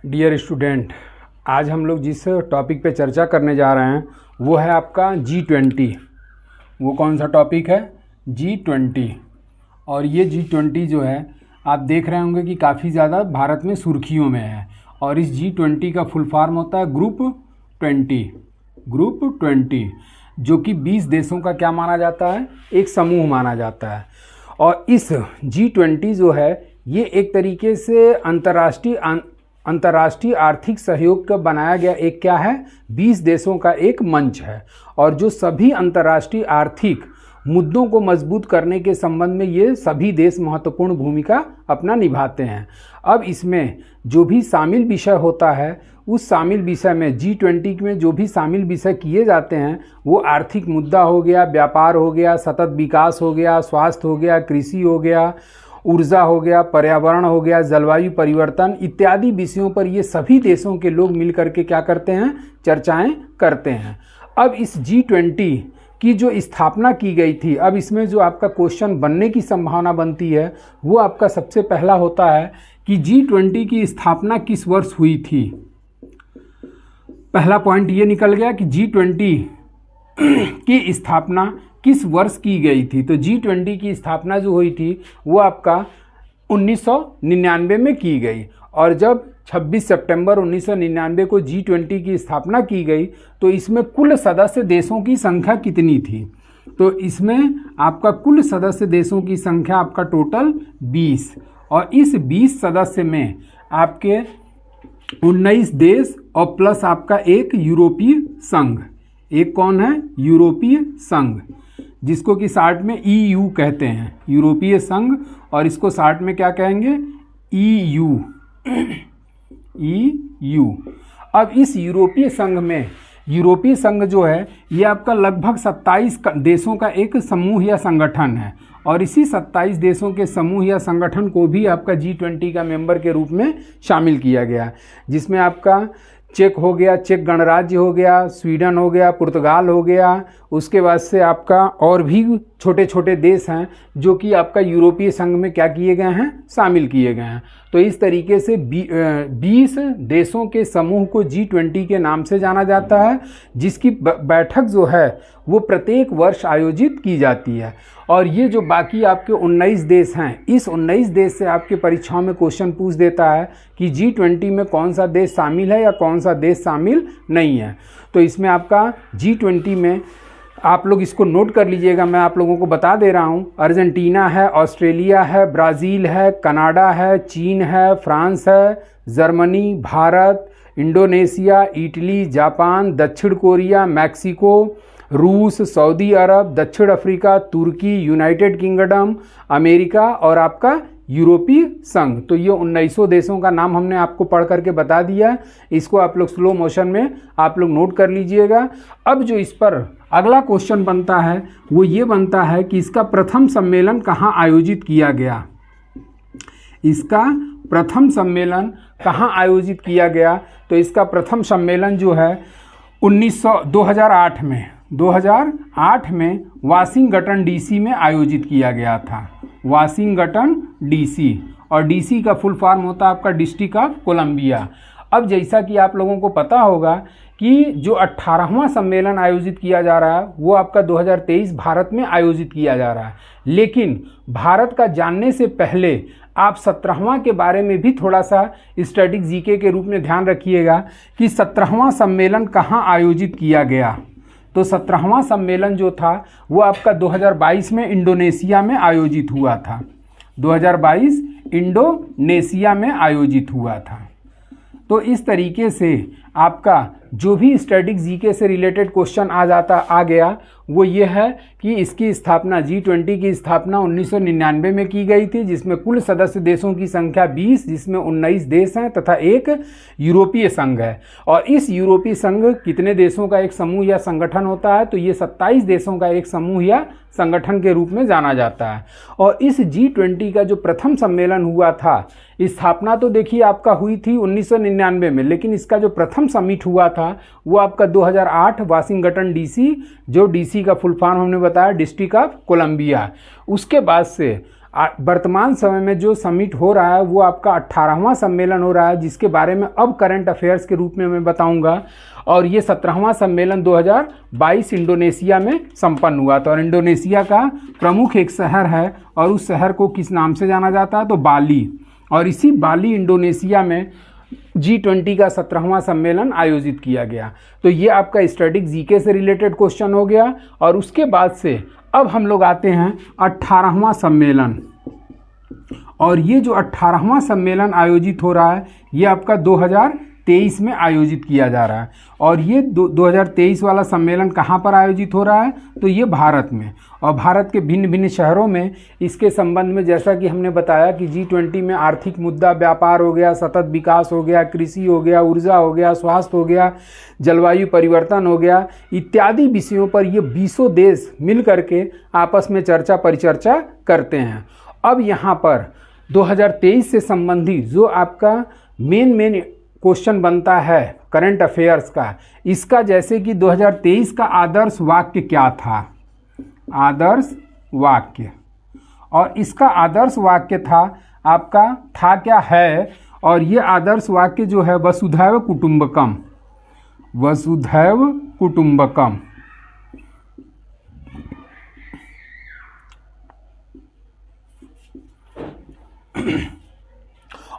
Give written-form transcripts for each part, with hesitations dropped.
Dear student, आज हम लोग जिस टॉपिक पे चर्चा करने जा रहे हैं वो है आपका G20। वो कौन सा टॉपिक है? G20। और ये G20 जो है आप देख रहे होंगे कि काफ़ी ज़्यादा भारत में सुर्खियों में है। और इस G20 का फुल फॉर्म होता है ग्रुप 20, जो कि 20 देशों का क्या माना जाता है? एक समूह माना जाता है। और इस G20 जो है ये एक तरीके से अंतर्राष्ट्रीय आर्थिक सहयोग का बनाया गया एक क्या है? 20 देशों का एक मंच है। और जो सभी अंतर्राष्ट्रीय आर्थिक मुद्दों को मजबूत करने के संबंध में ये सभी देश महत्वपूर्ण भूमिका अपना निभाते हैं। अब इसमें जो भी शामिल विषय होता है उस शामिल विषय में G20 में जो भी शामिल विषय किए जाते हैं वो आर्थिक मुद्दा हो गया, व्यापार हो गया, सतत विकास हो गया, स्वास्थ्य हो गया, कृषि हो गया, ऊर्जा हो गया, पर्यावरण हो गया, जलवायु परिवर्तन इत्यादि विषयों पर ये सभी देशों के लोग मिल करके क्या करते हैं? चर्चाएं करते हैं। अब इस G20 की जो स्थापना की गई थी, अब इसमें जो आपका क्वेश्चन बनने की संभावना बनती है वो आपका सबसे पहला होता है कि G20 की स्थापना किस वर्ष हुई थी। पहला पॉइंट ये निकल गया कि G20 की स्थापना किस वर्ष की गई थी। तो G20 की स्थापना जो हुई थी वो आपका 1999 में की गई। और जब 26 सितंबर 1999 को G20 की स्थापना की गई तो इसमें कुल सदस्य देशों की संख्या कितनी थी? तो इसमें आपका कुल सदस्य देशों की संख्या आपका टोटल 20। और इस 20 सदस्य में आपके 19 देश और प्लस आपका एक यूरोपीय संघ। एक कौन है? यूरोपीय संघ, जिसको कि शार्ट में EU कहते हैं, यूरोपीय संघ। और इसको शार्ट में क्या कहेंगे? EU। अब इस यूरोपीय संघ में, यूरोपीय संघ जो है ये आपका लगभग 27 देशों का एक समूह या संगठन है। और इसी 27 देशों के समूह या संगठन को भी आपका G20 का मेंबर के रूप में शामिल किया गया, जिसमें आपका चेक हो गया, चेक गणराज्य हो गया, स्वीडन हो गया, पुर्तगाल हो गया। उसके बाद से आपका और भी छोटे छोटे देश हैं जो कि आपका यूरोपीय संघ में क्या किए गए हैं? शामिल किए गए हैं। तो इस तरीके से 20 देशों के समूह को G20 के नाम से जाना जाता है, जिसकी बैठक जो है वो प्रत्येक वर्ष आयोजित की जाती है। और ये जो बाकी आपके 19 देश हैं, इस 19 देश से आपके परीक्षाओं में क्वेश्चन पूछ देता है कि G20 में कौन सा देश शामिल है या कौन सा देश शामिल नहीं है। तो इसमें आपका G20 में आप लोग इसको नोट कर लीजिएगा, मैं आप लोगों को बता दे रहा हूँ। अर्जेंटीना है, ऑस्ट्रेलिया है, ब्राज़ील है, कनाडा है, चीन है, फ्रांस है, Germany, Bharat, Indonesia, Italy, Japan, दक्षिण कोरिया, मैक्सिको, रूस, सऊदी अरब, दक्षिण अफ्रीका, तुर्की, यूनाइटेड किंगडम, अमेरिका और आपका यूरोपीय संघ। तो ये 19 देशों का नाम हमने आपको पढ़ करके बता दिया। इसको आप लोग स्लो मोशन में आप लोग नोट कर लीजिएगा। अब जो इस पर अगला क्वेश्चन बनता है वो ये बनता है कि इसका प्रथम सम्मेलन कहाँ आयोजित किया गया। इसका प्रथम सम्मेलन कहाँ आयोजित किया गया? तो इसका प्रथम सम्मेलन जो है 2008 में वाशिंगटन DC में आयोजित किया गया था। वाशिंगटन DC, और DC का फुल फॉर्म होता है आपका डिस्ट्रिक्ट ऑफ कोलंबिया। अब जैसा कि आप लोगों को पता होगा कि जो 18वां सम्मेलन आयोजित किया जा रहा है वो आपका 2023 भारत में आयोजित किया जा रहा है। लेकिन भारत का जानने से पहले आप 17वां के बारे में भी थोड़ा सा स्टैटिक जीके के रूप में ध्यान रखिएगा कि 17वां सम्मेलन कहाँ आयोजित किया गया। तो 17वां सम्मेलन जो था वो आपका 2022 में इंडोनेशिया में आयोजित हुआ था। 2022 इंडोनेशिया में आयोजित हुआ था। तो इस तरीके से आपका जो भी स्टैटिक जीके से रिलेटेड क्वेश्चन आ गया वो ये है कि इसकी स्थापना G20 की स्थापना 1999 में की गई थी, जिसमें कुल सदस्य देशों की संख्या 20, जिसमें 19 देश हैं तथा एक यूरोपीय संघ है। और इस यूरोपीय संघ कितने देशों का एक समूह या संगठन होता है? तो ये 27 देशों का एक समूह या संगठन के रूप में जाना जाता है। और इस G20 का जो प्रथम सम्मेलन हुआ था, स्थापना तो देखिए आपका हुई थी 1999 में, लेकिन इसका जो प्रथम समिट हुआ था वो आपका 2008 वाशिंगटन DC, जो DC का फुल फॉर्म हमने बताया डिस्ट्रिक्ट ऑफ कोलंबिया। उसके बाद से वर्तमान समय में जो समिट हो रहा है वो आपका 18वां सम्मेलन हो रहा है, जिसके बारे में अब करंट अफेयर्स के रूप में मैं बताऊंगा। और ये 17वां सम्मेलन 2022 इंडोनेशिया में संपन्न हुआ था। और इंडोनेशिया का प्रमुख एक शहर है और उस शहर को किस नाम से जाना जाता है, तो बाली। और इसी बाली इंडोनेशिया में G20 का 17वां सम्मेलन आयोजित किया गया। तो ये आपका स्टैटिक जीके से रिलेटेड क्वेश्चन हो गया। और उसके बाद से अब हम लोग आते हैं 18वां सम्मेलन। और ये जो 18वां सम्मेलन आयोजित हो रहा है ये आपका 2023 में आयोजित किया जा रहा है। और ये 2023 वाला सम्मेलन कहाँ पर आयोजित हो रहा है, तो ये भारत में। और भारत के भिन्न भिन्न शहरों में इसके संबंध में, जैसा कि हमने बताया कि G20 में आर्थिक मुद्दा, व्यापार हो गया, सतत विकास हो गया, कृषि हो गया, ऊर्जा हो गया, स्वास्थ्य हो गया, जलवायु परिवर्तन हो गया, इत्यादि विषयों पर ये 20 देश मिल करके आपस में चर्चा परिचर्चा करते हैं। अब यहाँ पर 2023 से संबंधित जो आपका मेन क्वेश्चन बनता है करंट अफेयर्स का, इसका जैसे कि 2023 का आदर्श वाक्य क्या था, आदर्श वाक्य। और इसका आदर्श वाक्य था आपका क्या है, और ये आदर्श वाक्य जो है वसुधैव कुटुंबकम, वसुधैव कुटुंबकम।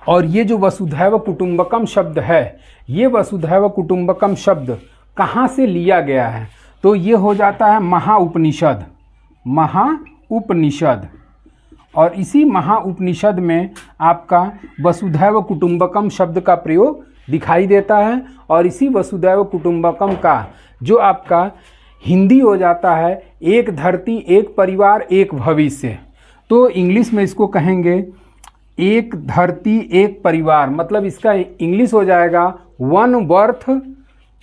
और ये जो वसुधैव कुटुंबकम शब्द है, ये वसुधैव कुटुंबकम शब्द कहाँ से लिया गया है, तो ये हो जाता है महाउपनिषद, महाउपनिषद। और इसी महाउपनिषद में आपका वसुधैव कुटुंबकम शब्द का प्रयोग दिखाई देता है। और इसी वसुधैव कुटुंबकम का जो आपका हिंदी हो जाता है एक धरती, एक परिवार, एक भविष्य। तो इंग्लिश में इसको कहेंगे एक धरती एक परिवार, मतलब इसका इंग्लिश हो जाएगा one earth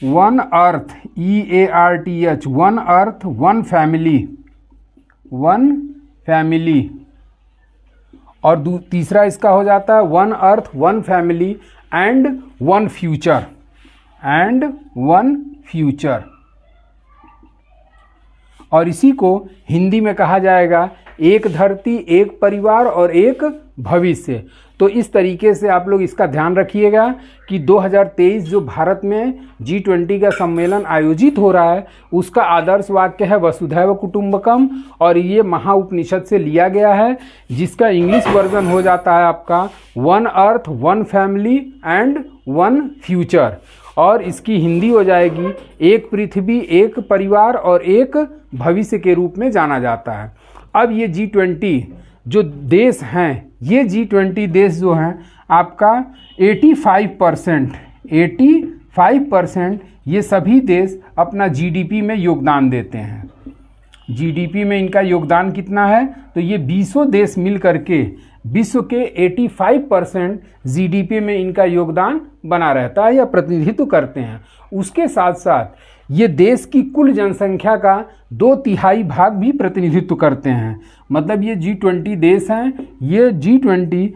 one earth, EARTH, one earth one family, one family. और तीसरा इसका हो जाता है one earth one family and one future, and one future. और इसी को हिंदी में कहा जाएगा एक धरती, एक परिवार और एक भविष्य। तो इस तरीके से आप लोग इसका ध्यान रखिएगा कि 2023 जो भारत में G20 का सम्मेलन आयोजित हो रहा है उसका आदर्श वाक्य है वसुधैव कुटुंबकम। और ये महाउपनिषद से लिया गया है, जिसका इंग्लिश वर्जन हो जाता है आपका one earth one family and one future. और इसकी हिंदी हो जाएगी एक पृथ्वी, एक परिवार और एक भविष्य के रूप में जाना जाता है। अब ये G20 जो देश हैं, ये G20 देश जो हैं आपका 85% ये सभी देश अपना GDP में योगदान देते हैं। GDP में इनका योगदान कितना है, तो ये 20 देश मिल करके विश्व के 85% GDP में इनका योगदान बना रहता है या प्रतिनिधित्व करते हैं। उसके साथ साथ ये देश की कुल जनसंख्या का 2/3 भाग भी प्रतिनिधित्व करते हैं। मतलब ये G20 देश हैं, ये G20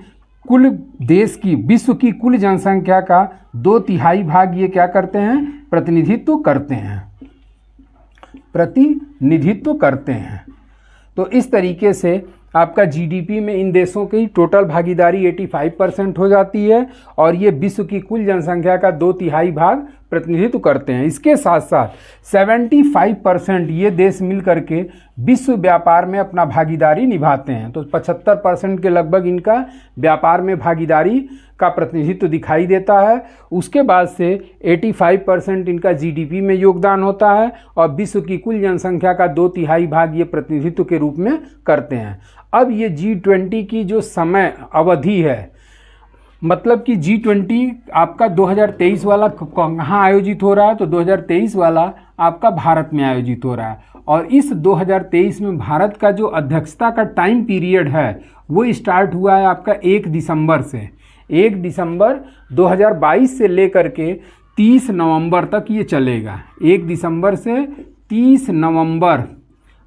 कुल देश की, विश्व की कुल जनसंख्या का 2/3 भाग ये क्या करते हैं, प्रतिनिधित्व करते हैं, प्रतिनिधित्व करते हैं। तो इस तरीके से आपका GDP में इन देशों की टोटल भागीदारी 85% हो जाती है और ये विश्व की कुल जनसंख्या का 2/3 भाग प्रतिनिधित्व करते हैं। इसके साथ साथ 75% ये देश मिल करके विश्व व्यापार में अपना भागीदारी निभाते हैं। तो 75% के लगभग इनका व्यापार में भागीदारी का प्रतिनिधित्व दिखाई देता है। उसके बाद से 85% इनका GDP में योगदान होता है और विश्व की कुल जनसंख्या का 2/3 भाग ये प्रतिनिधित्व के रूप में करते हैं। अब ये G20 की जो समय अवधि है, मतलब कि G20 आपका 2023 वाला कहाँ आयोजित हो रहा है, तो 2023 वाला आपका भारत में आयोजित हो रहा है। और इस 2023 में भारत का जो अध्यक्षता का टाइम पीरियड है वो स्टार्ट हुआ है आपका 1 दिसंबर से। 1 दिसंबर 2022 से लेकर के 30 नवंबर तक ये चलेगा। 1 दिसंबर से 30 नवंबर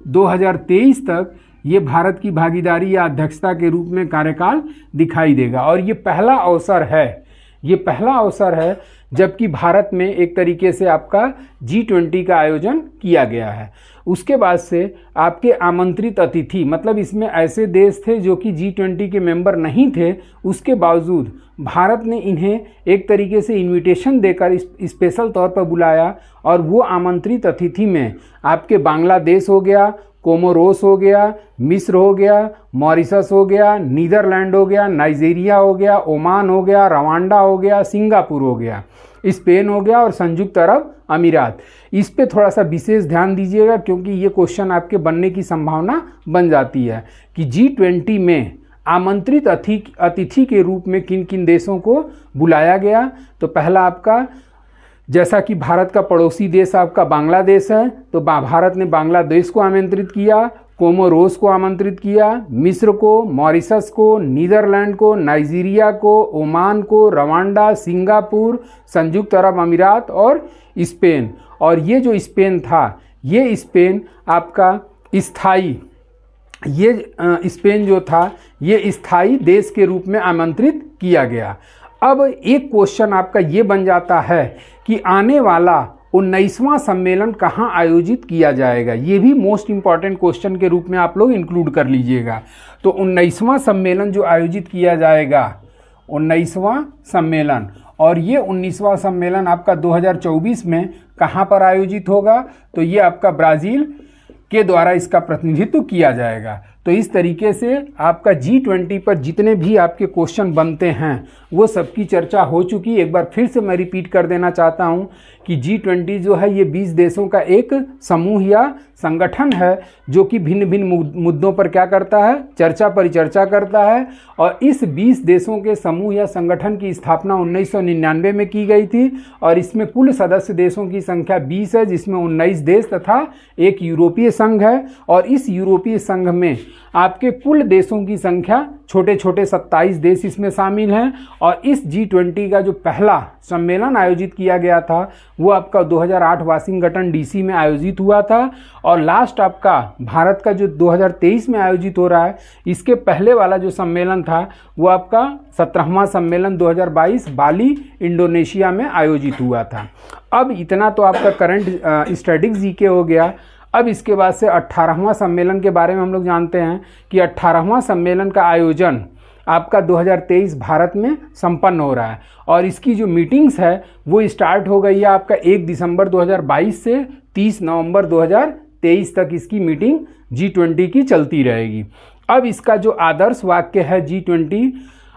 2023 तक ये भारत की भागीदारी या अध्यक्षता के रूप में कार्यकाल दिखाई देगा। और ये पहला अवसर है, ये पहला अवसर है जबकि भारत में एक तरीके से आपका G20 का आयोजन किया गया है। उसके बाद से आपके आमंत्रित अतिथि, मतलब इसमें ऐसे देश थे जो कि G20 के मेंबर नहीं थे, उसके बावजूद भारत ने इन्हें एक तरीके से इनविटेशन देकर स्पेशल तौर पर बुलाया। और वो आमंत्रित अतिथि में आपके बांग्लादेश हो गया, कोमोरोस हो गया, मिस्र हो गया, मॉरिशस हो गया, नीदरलैंड हो गया, नाइजीरिया हो गया, ओमान हो गया, रवांडा हो गया, सिंगापुर हो गया, स्पेन हो गया और संयुक्त अरब अमीरात। इस पे थोड़ा सा विशेष ध्यान दीजिएगा क्योंकि ये क्वेश्चन आपके बनने की संभावना बन जाती है कि G20 में आमंत्रित अतिथि के रूप में किन किन देशों को बुलाया गया। तो पहला आपका, जैसा कि भारत का पड़ोसी देश आपका बांग्लादेश है, तो भारत ने बांग्लादेश को आमंत्रित किया, कोमोरोस को आमंत्रित किया, मिस्र को, मॉरिशस को, नीदरलैंड को, नाइजीरिया को, ओमान को, रवांडा, सिंगापुर, संयुक्त अरब अमीरात और स्पेन। और ये जो स्पेन था, ये स्पेन आपका स्थायी, ये स्पेन जो था ये स्थायी देश के रूप में आमंत्रित किया गया। अब एक क्वेश्चन आपका ये बन जाता है कि आने वाला 19वां सम्मेलन कहाँ आयोजित किया जाएगा। ये भी मोस्ट इम्पॉर्टेंट क्वेश्चन के रूप में आप लोग इंक्लूड कर लीजिएगा। तो 19वां सम्मेलन जो आयोजित किया जाएगा, 19वां सम्मेलन, और ये 19वां सम्मेलन आपका 2024 में कहाँ पर आयोजित होगा, तो ये आपका ब्राज़ील के द्वारा इसका प्रतिनिधित्व किया जाएगा। तो इस तरीके से आपका G20 पर जितने भी आपके क्वेश्चन बनते हैं वो सबकी चर्चा हो चुकी। एक बार फिर से मैं रिपीट कर देना चाहता हूं कि G20 जो है ये 20 देशों का एक समूह या संगठन है जो कि भिन्न भिन्न मुद्दों पर क्या करता है, चर्चा परिचर्चा करता है। और इस 20 देशों के समूह या संगठन की स्थापना 1999 में की गई थी और इसमें कुल सदस्य देशों की संख्या 20 है, जिसमें 19 देश तथा एक यूरोपीय संघ है। और इस यूरोपीय संघ में आपके कुल देशों की संख्या छोटे छोटे 27 देश इसमें शामिल हैं। और इस G20 का जो पहला सम्मेलन आयोजित किया गया था वो आपका 2008 वाशिंगटन DC में आयोजित हुआ था। और लास्ट आपका भारत का जो 2023 में आयोजित हो रहा है, इसके पहले वाला जो सम्मेलन था वो आपका 17वां सम्मेलन 2022 बाली इंडोनेशिया में आयोजित हुआ था। अब इतना तो आपका करंट स्टैटिक जीके हो गया। अब इसके बाद से 18वां सम्मेलन के बारे में हम लोग जानते हैं कि 18वां सम्मेलन का आयोजन आपका 2023 भारत में संपन्न हो रहा है। और इसकी जो मीटिंग्स है वो स्टार्ट हो गई है आपका 1 दिसंबर 2022 से 30 नवंबर 2023 तक इसकी मीटिंग G20 की चलती रहेगी। अब इसका जो आदर्श वाक्य है G20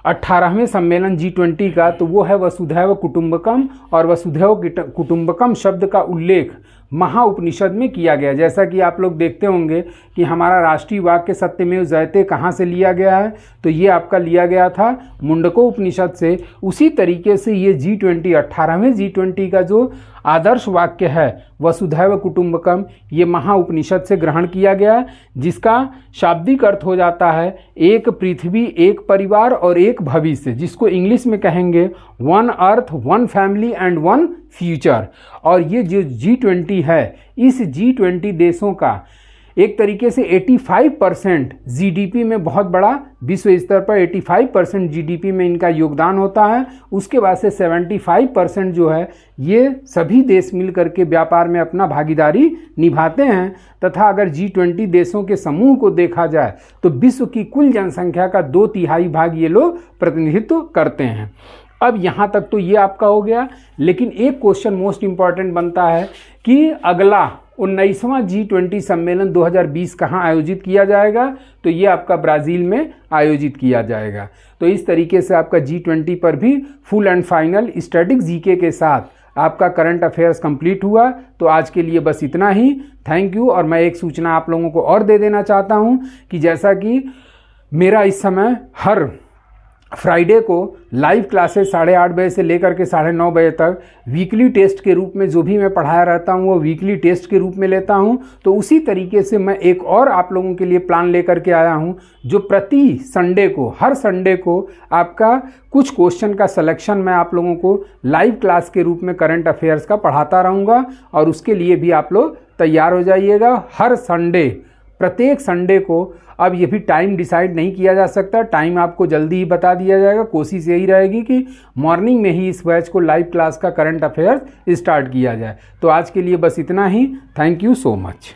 18वें सम्मेलन G20 का, तो वो है वसुधैव कुटुंबकम। और वसुधैव कुटुंबकम शब्द का उल्लेख महाउपनिषद में किया गया। जैसा कि आप लोग देखते होंगे कि हमारा राष्ट्रीय वाक्य सत्यमेव जयते कहाँ से लिया गया है, तो ये आपका लिया गया था मुंडको उपनिषद से। उसी तरीके से ये G20 18वें G20 का जो आदर्श वाक्य है वसुधैव कुटुंबकम, ये महाउपनिषद से ग्रहण किया गया, जिसका शाब्दिक अर्थ हो जाता है एक पृथ्वी, एक परिवार और एक भविष्य, जिसको इंग्लिश में कहेंगे one earth, one family and one future. और ये जो G20 है, इस G20 देशों का एक तरीके से 85% जीडीपी में, बहुत बड़ा विश्व स्तर पर 85% जीडीपी में इनका योगदान होता है। उसके बाद से 75% जो है ये सभी देश मिल करके व्यापार में अपना भागीदारी निभाते हैं। तथा अगर G20 देशों के समूह को देखा जाए तो विश्व की कुल जनसंख्या का 2/3 भाग ये लोग प्रतिनिधित्व करते हैं। अब यहाँ तक तो ये आपका हो गया, लेकिन एक क्वेश्चन मोस्ट इम्पॉर्टेंट बनता है कि अगला 19वां G20 सम्मेलन 2020 कहाँ आयोजित किया जाएगा, तो ये आपका ब्राज़ील में आयोजित किया जाएगा। तो इस तरीके से आपका G20 पर भी full and final static GK के साथ आपका करंट अफेयर्स कंप्लीट हुआ। तो आज के लिए बस इतना ही, थैंक यू। और मैं एक सूचना आप लोगों को और दे देना चाहता हूँ कि जैसा कि मेरा इस समय हर फ्राइडे को लाइव क्लासेस 8:30 बजे से लेकर के 9:30 बजे तक वीकली टेस्ट के रूप में जो भी मैं पढ़ाया रहता हूँ वो वीकली टेस्ट के रूप में लेता हूँ। तो उसी तरीके से मैं एक और आप लोगों के लिए प्लान लेकर के आया हूँ, जो प्रति संडे को, हर संडे को आपका कुछ क्वेश्चन का सिलेक्शन मैं आप लोगों को लाइव क्लास के रूप में करंट अफेयर्स का पढ़ाता रहूँगा। और उसके लिए भी आप लोग तैयार हो जाइएगा। हर संडे प्रत्येक संडे को। अब ये भी टाइम डिसाइड नहीं किया जा सकता, टाइम आपको जल्दी ही बता दिया जाएगा। कोशिश यही रहेगी कि मॉर्निंग में ही इस बैच को लाइव क्लास का करंट अफेयर्स स्टार्ट किया जाए। तो आज के लिए बस इतना ही। Thank you so much.